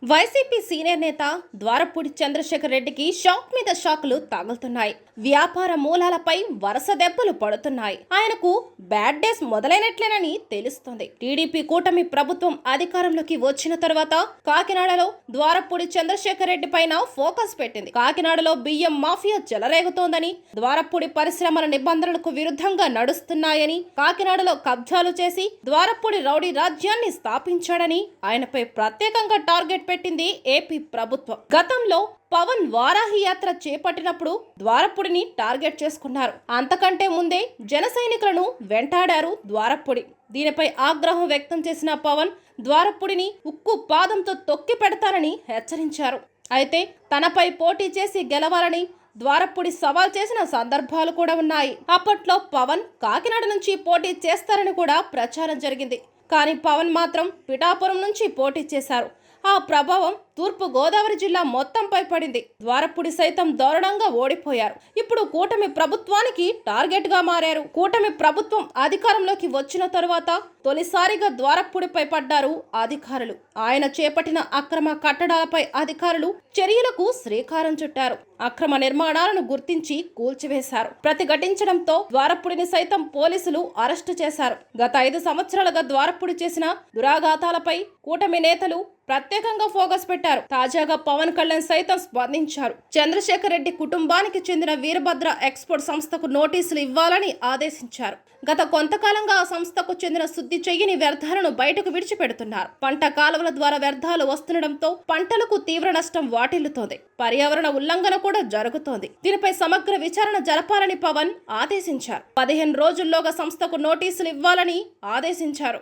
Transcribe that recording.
YCP senior నేత ద్వారపూడి చంద్రశేఖర్ రెడ్డికి shock మీద షాకులు తగులుతున్నాయి. వ్యాపార మూలాలపై వరుస దెబ్బలు పడుతున్నాయి. ఆయనకు బ్యాడ్ డేస్ మొదలైనట్లేనని తెలుస్తోంది. టీడీపీ కూటమి ప్రభుత్వం అధికారంలోకి వచ్చిన తర్వాత కాకినాడలో ద్వారపూడి చంద్రశేఖర్ రెడ్డి పైన ఫోకస్ పెట్టింది. కాకినాడలో బియ్యం మాఫియా చెలరేగుతోందని, ద్వారపూడి పరిశ్రమల నిబంధనలకు విరుద్ధంగా నడుస్తున్నాయని, కాకినాడలో కబ్జాలు చేసి ద్వారపూడి రౌడీ రాజ్యాన్ని స్థాపించాడని ఆయనపై ప్రత్యేకంగా టార్గెట్ పెట్టింది ఏపీ ప్రభుత్వం. గతంలో పవన్ వారాహి యాత్ర చేపట్టినప్పుడు ద్వారపూడిని టార్గెట్ చేసుకున్నారు. అంతకంటే ముందే జన సైనికులను వెంటాడారు ద్వారపూడి. దీనిపై ఆగ్రహం వ్యక్తం చేసిన పవన్ ద్వారపూడిని ఉక్కు పాదంతో తొక్కి పెడతారని హెచ్చరించారు. అయితే తనపై పోటీ చేసి గెలవాలని ద్వారపూడి సవాల్ చేసిన సందర్భాలు కూడా ఉన్నాయి. అప్పట్లో పవన్ కాకినాడ నుంచి పోటీ చేస్తారని కూడా ప్రచారం జరిగింది. కానీ పవన్ మాత్రం పిఠాపురం నుంచి పోటీ చేశారు. ఆ ప్రభావం తూర్పు గోదావరి జిల్లా మొత్తంపై పడింది. ద్వారపూడి సైతం దారుణంగా ఓడిపోయారు. ఇప్పుడు కూటమి ప్రభుత్వానికి టార్గెట్ గా మారారు. కూటమి ప్రభుత్వం అధికారంలోకి వచ్చిన తరువాత తొలిసారిగా ద్వారపూడిపై పడ్డారు అధికారులు. ఆయన చేపట్టిన అక్రమ కట్టడాలపై అధికారులు చర్యలకు శ్రీకారం చుట్టారు. అక్రమ నిర్మాణాలను గుర్తించి కూల్చివేశారు. ప్రతిఘటించడంతో ద్వారపూడిని సైతం పోలీసులు అరెస్టు చేశారు. గత 5 సంవత్సరాలుగా ద్వారపూడి చేసిన దురాఘాతాలపై కూటమి నేతలు ప్రత్యేకంగా ఫోకస్ పెట్టారు. తాజాగా పవన్ కళ్యాణ్ సైతం స్పందించారు. చంద్రశేఖర్ రెడ్డి కుటుంబానికి చెందిన వీరభద్ర ఎక్స్పోర్ట్ సంస్థకు నోటీసులు ఇవ్వాలని ఆదేశించారు. గత కొంతకాలంగా ఆ సంస్థకు చెందిన శుద్ధి చెయ్యని వ్యర్థాలను బయటకు విడిచిపెడుతున్నారు. పంట కాలువల ద్వారా వ్యర్థాలు వస్తుండటంతో పంటలకు తీవ్ర నష్టం వాటిల్లుతోంది. పర్యావరణ ఉల్లంఘన కూడా జరుగుతోంది. దీనిపై సమగ్ర విచారణ జరపాలని పవన్ ఆదేశించారు. 15 రోజుల్లోగా సంస్థకు నోటీసులు ఇవ్వాలని ఆదేశించారు.